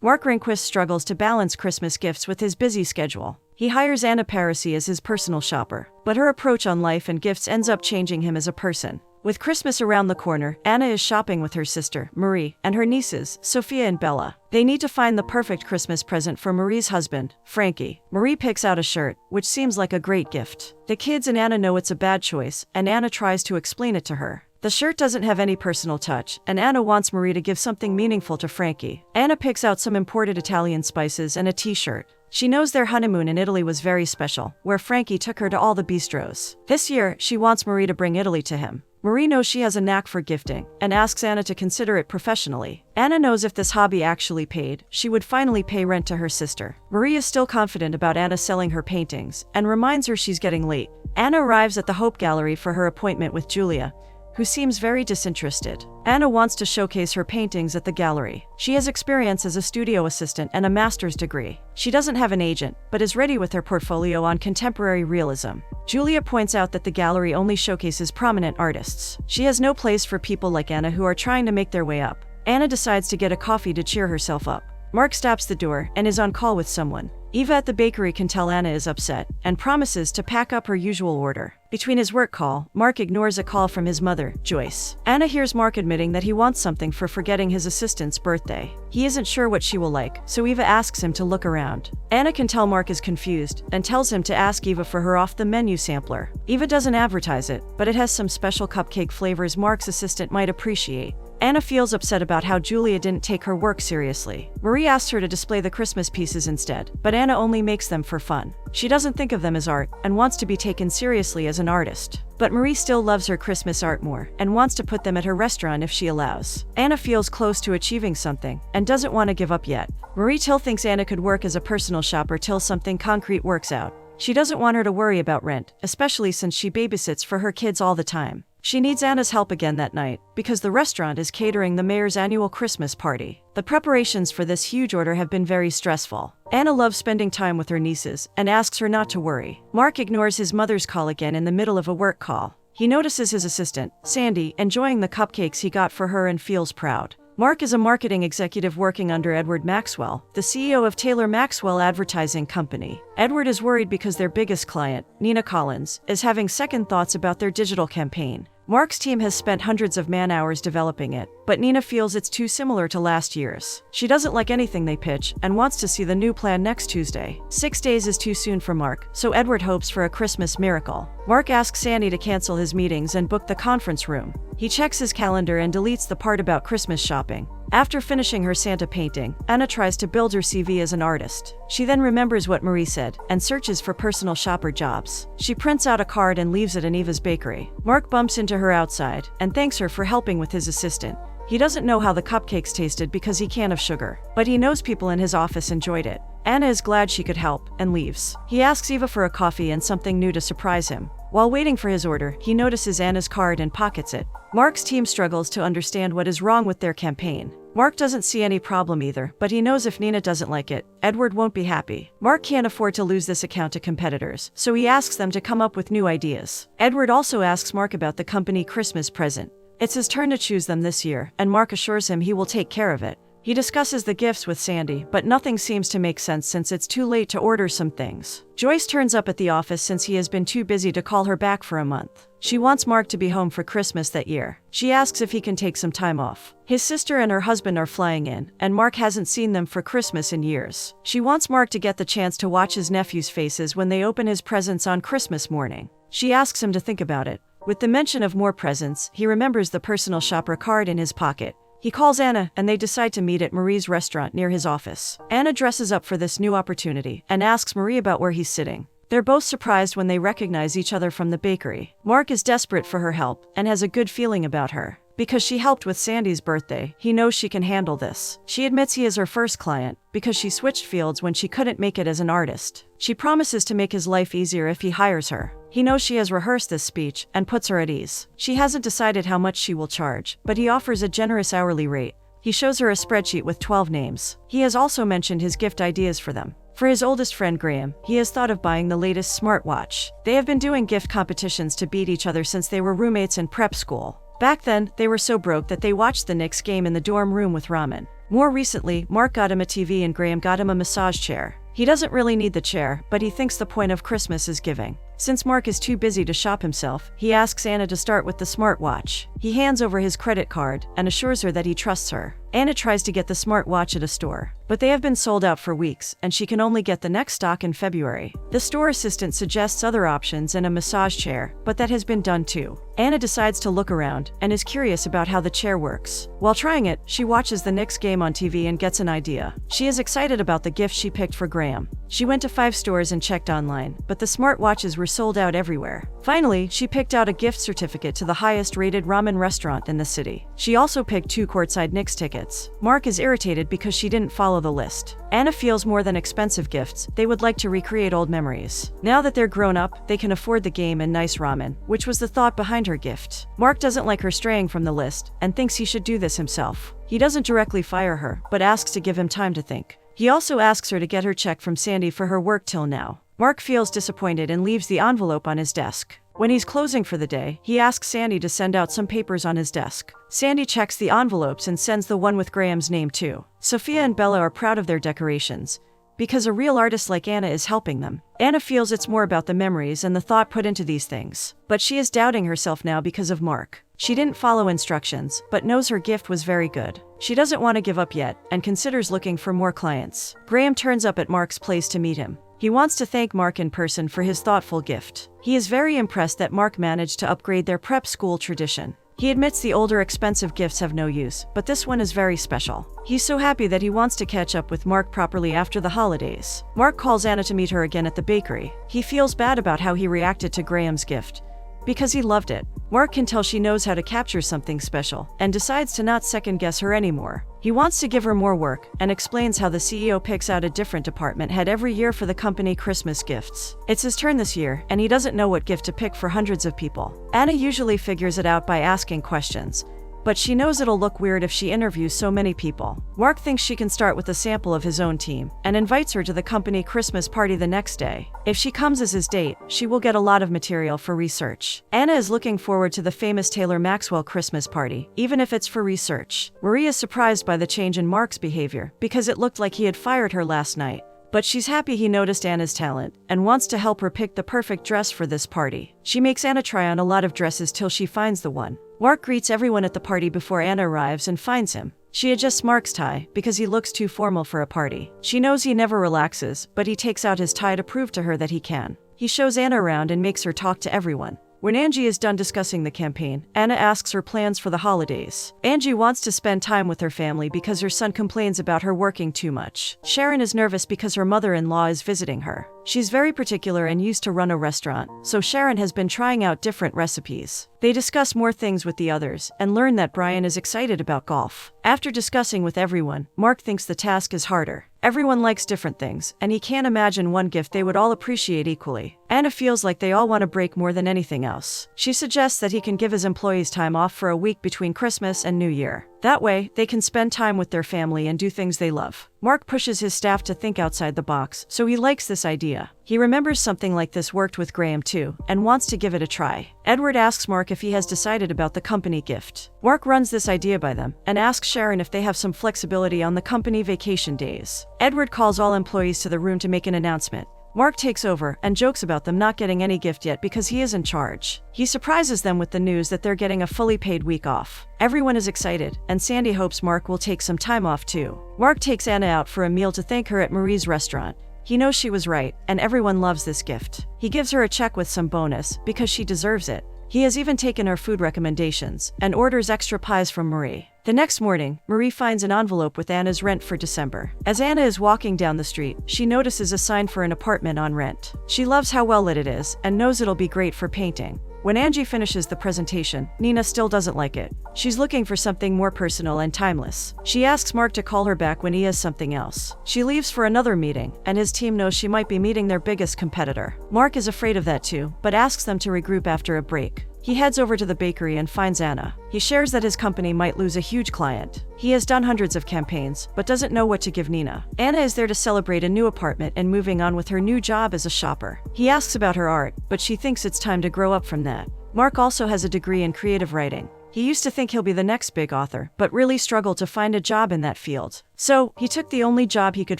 Mark Rehnquist struggles to balance Christmas gifts with his busy schedule. He hires Anna Parisi as his personal shopper, but her approach on life and gifts ends up changing him as a person. With Christmas around the corner, Anna is shopping with her sister, Marie, and her nieces, Sophia and Bella. They need to find the perfect Christmas present for Marie's husband, Frankie. Marie picks out a shirt, which seems like a great gift. The kids and Anna know it's a bad choice, and Anna tries to explain it to her. The shirt doesn't have any personal touch, and Anna wants Marie to give something meaningful to Frankie. Anna picks out some imported Italian spices and a t-shirt. She knows their honeymoon in Italy was very special, where Frankie took her to all the bistros. This year, she wants Marie to bring Italy to him. Marie knows she has a knack for gifting, and asks Anna to consider it professionally. Anna knows if this hobby actually paid, she would finally pay rent to her sister. Marie is still confident about Anna selling her paintings, and reminds her she's getting late. Anna arrives at the Hope Gallery for her appointment with Julia, who seems very disinterested. Anna wants to showcase her paintings at the gallery. She has experience as a studio assistant and a master's degree. She doesn't have an agent, but is ready with her portfolio on contemporary realism. Julia points out that the gallery only showcases prominent artists. She has no place for people like Anna who are trying to make their way up. Anna decides to get a coffee to cheer herself up. Mark stops the door and is on call with someone. Eva at the bakery can tell Anna is upset, and promises to pack up her usual order. Between his work call, Mark ignores a call from his mother, Joyce. Anna hears Mark admitting that he wants something for forgetting his assistant's birthday. He isn't sure what she will like, so Eva asks him to look around. Anna can tell Mark is confused, and tells him to ask Eva for her off-the-menu sampler. Eva doesn't advertise it, but it has some special cupcake flavors Mark's assistant might appreciate. Anna feels upset about how Julia didn't take her work seriously. Marie asks her to display the Christmas pieces instead, but Anna only makes them for fun. She doesn't think of them as art, and wants to be taken seriously as an artist. But Marie still loves her Christmas art more, and wants to put them at her restaurant if she allows. Anna feels close to achieving something, and doesn't want to give up yet. Marie still thinks Anna could work as a personal shopper till something concrete works out. She doesn't want her to worry about rent, especially since she babysits for her kids all the time. She needs Anna's help again that night, because the restaurant is catering the mayor's annual Christmas party. The preparations for this huge order have been very stressful. Anna loves spending time with her nieces, and asks her not to worry. Mark ignores his mother's call again in the middle of a work call. He notices his assistant, Sandy, enjoying the cupcakes he got for her and feels proud. Mark is a marketing executive working under Edward Maxwell, the CEO of Taylor Maxwell Advertising Company. Edward is worried because their biggest client, Nina Collins, is having second thoughts about their digital campaign. Mark's team has spent hundreds of man-hours developing it, but Nina feels it's too similar to last year's. She doesn't like anything they pitch and wants to see the new plan next Tuesday. 6 days is too soon for Mark, so Edward hopes for a Christmas miracle. Mark asks Sandy to cancel his meetings and book the conference room. He checks his calendar and deletes the part about Christmas shopping. After finishing her Santa painting, Anna tries to build her CV as an artist. She then remembers what Marie said, and searches for personal shopper jobs. She prints out a card and leaves it in Eva's bakery. Mark bumps into her outside, and thanks her for helping with his assistant. He doesn't know how the cupcakes tasted because he can't have sugar, but he knows people in his office enjoyed it. Anna is glad she could help, and leaves. He asks Eva for a coffee and something new to surprise him. While waiting for his order, he notices Anna's card and pockets it. Mark's team struggles to understand what is wrong with their campaign. Mark doesn't see any problem either, but he knows if Nina doesn't like it, Edward won't be happy. Mark can't afford to lose this account to competitors, so he asks them to come up with new ideas. Edward also asks Mark about the company Christmas present. It's his turn to choose them this year, and Mark assures him he will take care of it. He discusses the gifts with Sandy, but nothing seems to make sense since it's too late to order some things. Joyce turns up at the office since he has been too busy to call her back for a month. She wants Mark to be home for Christmas that year. She asks if he can take some time off. His sister and her husband are flying in, and Mark hasn't seen them for Christmas in years. She wants Mark to get the chance to watch his nephews' faces when they open his presents on Christmas morning. She asks him to think about it. With the mention of more presents, he remembers the personal shopper card in his pocket. He calls Anna, and they decide to meet at Marie's restaurant near his office. Anna dresses up for this new opportunity, and asks Marie about where he's sitting. They're both surprised when they recognize each other from the bakery. Mark is desperate for her help, and has a good feeling about her. Because she helped with Sandy's birthday, he knows she can handle this. She admits he is her first client, because she switched fields when she couldn't make it as an artist. She promises to make his life easier if he hires her. He knows she has rehearsed this speech, and puts her at ease. She hasn't decided how much she will charge, but he offers a generous hourly rate. He shows her a spreadsheet with 12 names. He has also mentioned his gift ideas for them. For his oldest friend Graham, he has thought of buying the latest smartwatch. They have been doing gift competitions to beat each other since they were roommates in prep school. Back then, they were so broke that they watched the Knicks game in the dorm room with ramen. More recently, Mark got him a TV and Graham got him a massage chair. He doesn't really need the chair, but he thinks the point of Christmas is giving. Since Mark is too busy to shop himself, he asks Anna to start with the smartwatch. He hands over his credit card and assures her that he trusts her. Anna tries to get the smartwatch at a store, but they have been sold out for weeks, and she can only get the next stock in February. The store assistant suggests other options and a massage chair, but that has been done too. Anna decides to look around and is curious about how the chair works. While trying it, she watches the Knicks game on TV and gets an idea. She is excited about the gift she picked for Graham. She went to 5 stores and checked online, but the smartwatches were sold out everywhere. Finally, she picked out a gift certificate to the highest-rated ramen restaurant in the city. She also picked 2 courtside Knicks tickets. Mark is irritated because she didn't follow the list. Anna feels more than expensive gifts, they would like to recreate old memories. Now that they're grown up, they can afford the game and nice ramen, which was the thought behind her gift. Mark doesn't like her straying from the list and thinks he should do this himself. He doesn't directly fire her, but asks to give him time to think. He also asks her to get her check from Sandy for her work till now. Mark feels disappointed and leaves the envelope on his desk. When he's closing for the day, he asks Sandy to send out some papers on his desk. Sandy checks the envelopes and sends the one with Graham's name too. Sophia and Bella are proud of their decorations, because a real artist like Anna is helping them. Anna feels it's more about the memories and the thought put into these things. But she is doubting herself now because of Mark. She didn't follow instructions, but knows her gift was very good. She doesn't want to give up yet, and considers looking for more clients. Graham turns up at Mark's place to meet him. He wants to thank Mark in person for his thoughtful gift. He is very impressed that Mark managed to upgrade their prep school tradition. He admits the older expensive gifts have no use, but this one is very special. He's so happy that he wants to catch up with Mark properly after the holidays. Mark calls Anna to meet her again at the bakery. He feels bad about how he reacted to Graham's gift, because he loved it. Mark can tell she knows how to capture something special, and decides to not second-guess her anymore. He wants to give her more work, and explains how the CEO picks out a different department head every year for the company Christmas gifts. It's his turn this year, and he doesn't know what gift to pick for hundreds of people. Anna usually figures it out by asking questions, but she knows it'll look weird if she interviews so many people. Mark thinks she can start with a sample of his own team, and invites her to the company Christmas party the next day. If she comes as his date, she will get a lot of material for research. Anna is looking forward to the famous Taylor Maxwell Christmas party, even if it's for research. Marie is surprised by the change in Mark's behavior, because it looked like he had fired her last night. But she's happy he noticed Anna's talent, and wants to help her pick the perfect dress for this party. She makes Anna try on a lot of dresses till she finds the one. Mark greets everyone at the party before Anna arrives and finds him. She adjusts Mark's tie, because he looks too formal for a party. She knows he never relaxes, but he takes out his tie to prove to her that he can. He shows Anna around and makes her talk to everyone. When Angie is done discussing the campaign, Anna asks her plans for the holidays. Angie wants to spend time with her family because her son complains about her working too much. Sharon is nervous because her mother-in-law is visiting her. She's very particular and used to run a restaurant, so Sharon has been trying out different recipes. They discuss more things with the others, and learn that Brian is excited about golf. After discussing with everyone, Mark thinks the task is harder. Everyone likes different things, and he can't imagine one gift they would all appreciate equally. Anna feels like they all want a break more than anything else. She suggests that he can give his employees time off for a week between Christmas and New Year. That way, they can spend time with their family and do things they love. Mark pushes his staff to think outside the box, so he likes this idea. He remembers something like this worked with Graham too, and wants to give it a try. Edward asks Mark if he has decided about the company gift. Mark runs this idea by them, and asks Sharon if they have some flexibility on the company vacation days. Edward calls all employees to the room to make an announcement. Mark takes over and jokes about them not getting any gift yet because he is in charge. He surprises them with the news that they're getting a fully paid week off. Everyone is excited, and Sandy hopes Mark will take some time off too. Mark takes Anna out for a meal to thank her at Marie's restaurant. He knows she was right, and everyone loves this gift. He gives her a check with some bonus, because she deserves it. He has even taken her food recommendations, and orders extra pies from Marie. The next morning, Marie finds an envelope with Anna's rent for December. As Anna is walking down the street, she notices a sign for an apartment on rent. She loves how well lit it is, and knows it'll be great for painting. When Angie finishes the presentation, Nina still doesn't like it. She's looking for something more personal and timeless. She asks Mark to call her back when he has something else. She leaves for another meeting, and his team knows she might be meeting their biggest competitor. Mark is afraid of that too, but asks them to regroup after a break. He heads over to the bakery and finds Anna. He shares that his company might lose a huge client. He has done hundreds of campaigns, but doesn't know what to give Nina. Anna is there to celebrate a new apartment and moving on with her new job as a shopper. He asks about her art, but she thinks it's time to grow up from that. Mark also has a degree in creative writing. He used to think he'll be the next big author, but really struggled to find a job in that field. So, he took the only job he could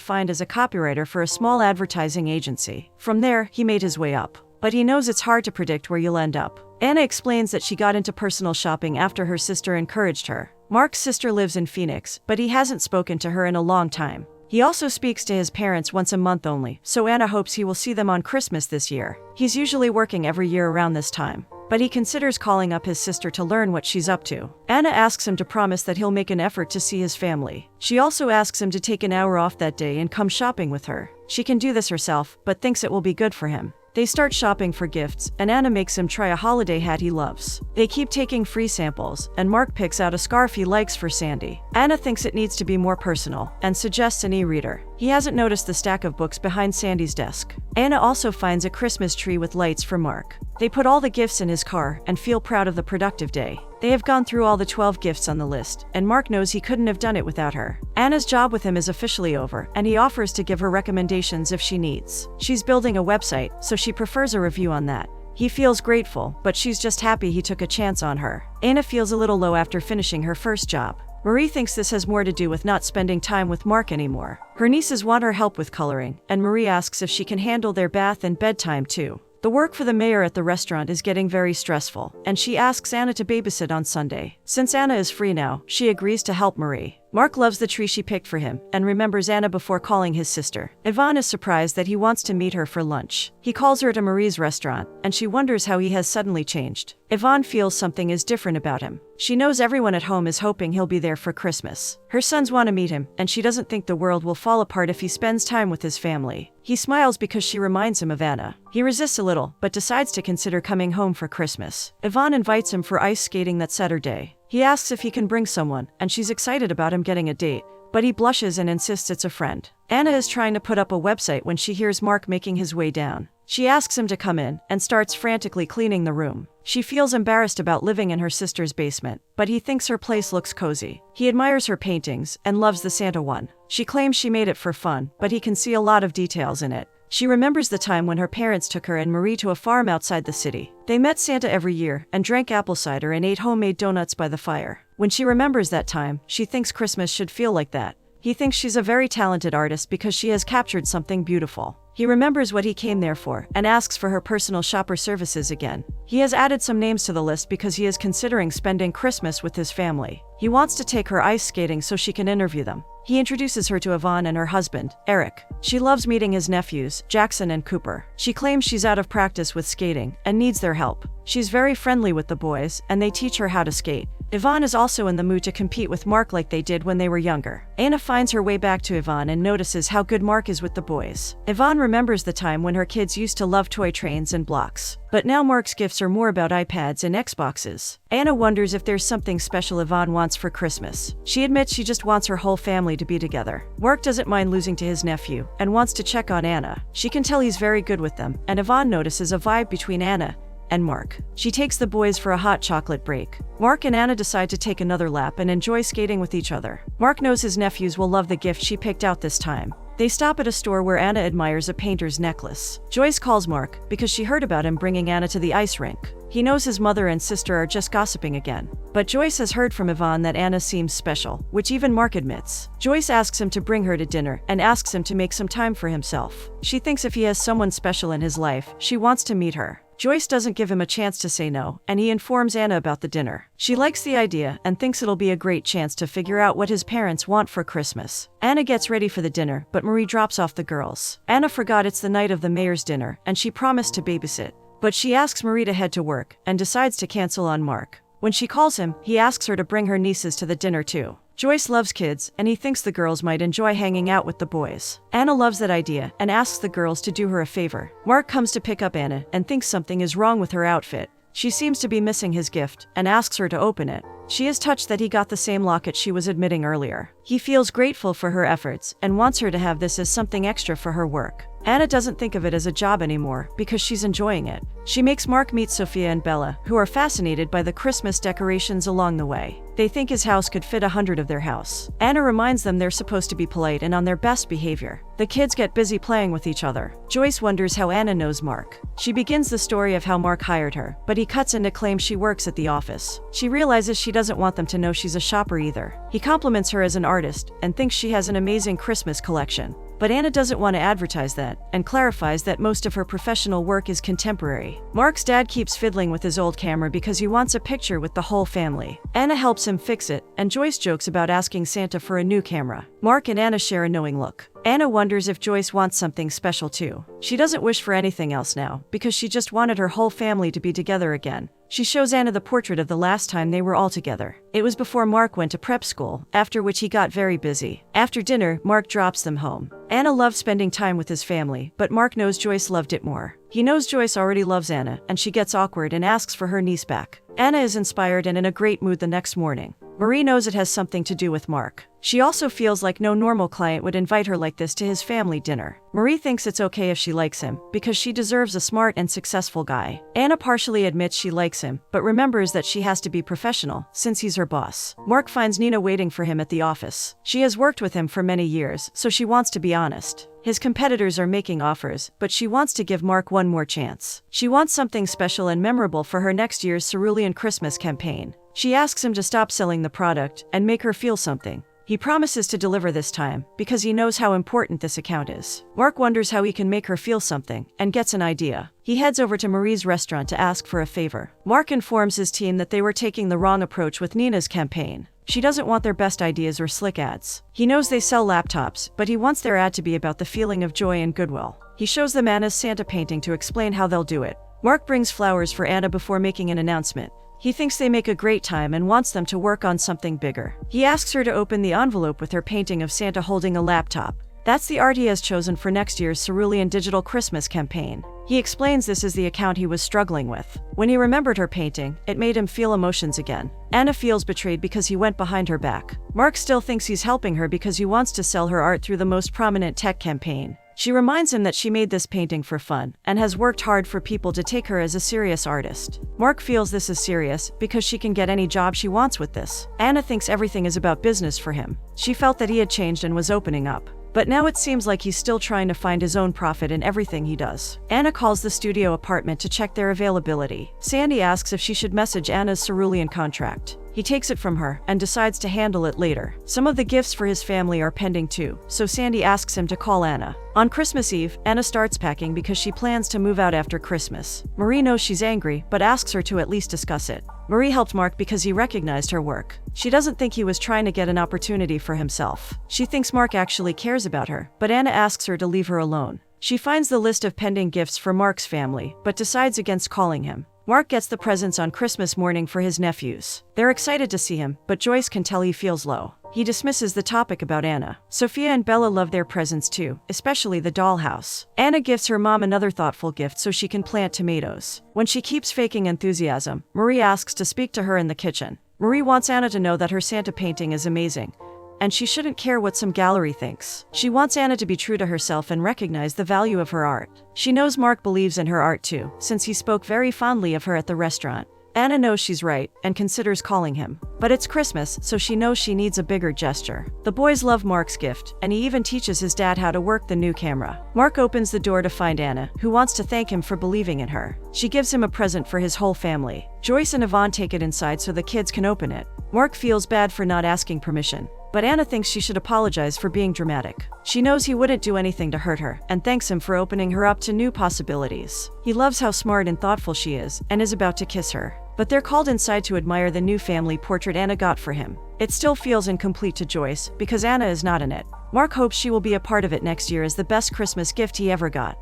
find as a copywriter for a small advertising agency. From there, he made his way up. But he knows it's hard to predict where you'll end up. Anna explains that she got into personal shopping after her sister encouraged her. Mark's sister lives in Phoenix, but he hasn't spoken to her in a long time. He also speaks to his parents once a month only, so Anna hopes he will see them on Christmas this year. He's usually working every year around this time, but he considers calling up his sister to learn what she's up to. Anna asks him to promise that he'll make an effort to see his family. She also asks him to take an hour off that day and come shopping with her. She can do this herself, but thinks it will be good for him. They start shopping for gifts, and Anna makes him try a holiday hat he loves. They keep taking free samples, and Mark picks out a scarf he likes for Sandy. Anna thinks it needs to be more personal, and suggests an e-reader. He hasn't noticed the stack of books behind Sandy's desk. Anna also finds a Christmas tree with lights for Mark. They put all the gifts in his car, and feel proud of the productive day. They have gone through all the 12 gifts on the list, and Mark knows he couldn't have done it without her. Anna's job with him is officially over, and he offers to give her recommendations if she needs. She's building a website, so she prefers a review on that. He feels grateful, but she's just happy he took a chance on her. Anna feels a little low after finishing her first job. Marie thinks this has more to do with not spending time with Mark anymore. Her nieces want her help with coloring, and Marie asks if she can handle their bath and bedtime too. The work for the mayor at the restaurant is getting very stressful, and she asks Anna to babysit on Sunday. Since Anna is free now, she agrees to help Marie. Mark loves the tree she picked for him, and remembers Anna before calling his sister. Yvonne is surprised that he wants to meet her for lunch. He calls her to Marie's restaurant, and she wonders how he has suddenly changed. Yvonne feels something is different about him. She knows everyone at home is hoping he'll be there for Christmas. Her sons want to meet him, and she doesn't think the world will fall apart if he spends time with his family. He smiles because she reminds him of Anna. He resists a little, but decides to consider coming home for Christmas. Yvonne invites him for ice skating that Saturday. He asks if he can bring someone, and she's excited about him getting a date, but he blushes and insists it's a friend. Anna is trying to put up a website when she hears Mark making his way down. She asks him to come in, and starts frantically cleaning the room. She feels embarrassed about living in her sister's basement, but he thinks her place looks cozy. He admires her paintings, and loves the Santa one. She claims she made it for fun, but he can see a lot of details in it. She remembers the time when her parents took her and Marie to a farm outside the city. They met Santa every year, and drank apple cider and ate homemade donuts by the fire. When she remembers that time, she thinks Christmas should feel like that. He thinks she's a very talented artist because she has captured something beautiful. He remembers what he came there for, and asks for her personal shopper services again. He has added some names to the list because he is considering spending Christmas with his family. He wants to take her ice skating so she can interview them. He introduces her to Yvonne and her husband, Eric. She loves meeting his nephews, Jackson and Cooper. She claims she's out of practice with skating, and needs their help. She's very friendly with the boys, and they teach her how to skate. Yvonne is also in the mood to compete with Mark like they did when they were younger. Anna finds her way back to Yvonne and notices how good Mark is with the boys. Yvonne remembers the time when her kids used to love toy trains and blocks. But now Mark's gifts are more about iPads and Xboxes. Anna wonders if there's something special Yvonne wants for Christmas. She admits she just wants her whole family to be together. Mark doesn't mind losing to his nephew, and wants to check on Anna. She can tell he's very good with them, and Yvonne notices a vibe between Anna and Mark. She takes the boys for a hot chocolate break. Mark and Anna decide to take another lap and enjoy skating with each other. Mark knows his nephews will love the gift she picked out this time. They stop at a store where Anna admires a painter's necklace. Joyce calls Mark because she heard about him bringing Anna to the ice rink. He knows his mother and sister are just gossiping again. But Joyce has heard from Yvonne that Anna seems special, which even Mark admits. Joyce asks him to bring her to dinner, and asks him to make some time for himself. She thinks if he has someone special in his life, she wants to meet her. Joyce doesn't give him a chance to say no, and he informs Anna about the dinner. She likes the idea, and thinks it'll be a great chance to figure out what his parents want for Christmas. Anna gets ready for the dinner, but Marie drops off the girls. Anna forgot it's the night of the mayor's dinner, and she promised to babysit. But she asks Marie to head to work, and decides to cancel on Mark. When she calls him, he asks her to bring her nieces to the dinner too. Joyce loves kids, and he thinks the girls might enjoy hanging out with the boys. Anna loves that idea, and asks the girls to do her a favor. Mark comes to pick up Anna, and thinks something is wrong with her outfit. She seems to be missing his gift, and asks her to open it. She is touched that he got the same locket she was admitting earlier. He feels grateful for her efforts, and wants her to have this as something extra for her work. Anna doesn't think of it as a job anymore because she's enjoying it. She makes Mark meet Sophia and Bella, who are fascinated by the Christmas decorations along the way. They think his house could fit 100 of their house. Anna reminds them they're supposed to be polite and on their best behavior. The kids get busy playing with each other. Joyce wonders how Anna knows Mark. She begins the story of how Mark hired her, but he cuts in to claim she works at the office. She realizes she doesn't want them to know she's a shopper either. He compliments her as an artist and thinks she has an amazing Christmas collection. But Anna doesn't want to advertise that, and clarifies that most of her professional work is contemporary. Mark's dad keeps fiddling with his old camera because he wants a picture with the whole family. Anna helps him fix it, and Joyce jokes about asking Santa for a new camera. Mark and Anna share a knowing look. Anna wonders if Joyce wants something special too. She doesn't wish for anything else now, because she just wanted her whole family to be together again. She shows Anna the portrait of the last time they were all together. It was before Mark went to prep school, after which he got very busy. After dinner, Mark drops them home. Anna loved spending time with his family, but Mark knows Joyce loved it more. He knows Joyce already loves Anna, and she gets awkward and asks for her niece back. Anna is inspired and in a great mood the next morning. Marie knows it has something to do with Mark. She also feels like no normal client would invite her like this to his family dinner. Marie thinks it's okay if she likes him, because she deserves a smart and successful guy. Anna partially admits she likes him, but remembers that she has to be professional, since he's her boss. Mark finds Nina waiting for him at the office. She has worked with him for many years, so she wants to be honest. His competitors are making offers, but she wants to give Mark one more chance. She wants something special and memorable for her next year's cerulean Christmas campaign. She asks him to stop selling the product and make her feel something. He promises to deliver this time, because he knows how important this account is. Mark wonders how he can make her feel something, and gets an idea. He heads over to Marie's restaurant to ask for a favor. Mark informs his team that they were taking the wrong approach with Nina's campaign. She doesn't want their best ideas or slick ads. He knows they sell laptops, but he wants their ad to be about the feeling of joy and goodwill. He shows them Anna's Santa painting to explain how they'll do it. Mark brings flowers for Anna before making an announcement. He thinks they make a great time and wants them to work on something bigger. He asks her to open the envelope with her painting of Santa holding a laptop. That's the art he has chosen for next year's cerulean digital Christmas campaign. He explains this is the account he was struggling with. When he remembered her painting, it made him feel emotions again. Anna feels betrayed because he went behind her back. Mark still thinks he's helping her because he wants to sell her art through the most prominent tech campaign. She reminds him that she made this painting for fun, and has worked hard for people to take her as a serious artist. Mark feels this is serious, because she can get any job she wants with this. Anna thinks everything is about business for him. She felt that he had changed and was opening up. But now it seems like he's still trying to find his own profit in everything he does. Anna calls the studio apartment to check their availability. Sandy asks if she should message Anna's cerulean contract. He takes it from her and decides to handle it later. Some of the gifts for his family are pending too, so Sandy asks him to call Anna. On Christmas Eve, Anna starts packing because she plans to move out after Christmas. Marie knows she's angry, but asks her to at least discuss it. Marie helped Mark because he recognized her work. She doesn't think he was trying to get an opportunity for himself. She thinks Mark actually cares about her, but Anna asks her to leave her alone. She finds the list of pending gifts for Mark's family, but decides against calling him. Mark gets the presents on Christmas morning for his nephews. They're excited to see him, but Joyce can tell he feels low. He dismisses the topic about Anna. Sophia and Bella love their presents too, especially the dollhouse. Anna gives her mom another thoughtful gift so she can plant tomatoes. When she keeps faking enthusiasm, Marie asks to speak to her in the kitchen. Marie wants Anna to know that her Santa painting is amazing, and she shouldn't care what some gallery thinks. She wants Anna to be true to herself and recognize the value of her art. She knows Mark believes in her art too, since he spoke very fondly of her at the restaurant. Anna knows she's right, and considers calling him. But it's Christmas, so she knows she needs a bigger gesture. The boys love Mark's gift, and he even teaches his dad how to work the new camera. Mark opens the door to find Anna, who wants to thank him for believing in her. She gives him a present for his whole family. Joyce and Yvonne take it inside so the kids can open it. Mark feels bad for not asking permission, but Anna thinks she should apologize for being dramatic. She knows he wouldn't do anything to hurt her, and thanks him for opening her up to new possibilities. He loves how smart and thoughtful she is, and is about to kiss her. But they're called inside to admire the new family portrait Anna got for him. It still feels incomplete to Joyce, because Anna is not in it. Mark hopes she will be a part of it next year as the best Christmas gift he ever got.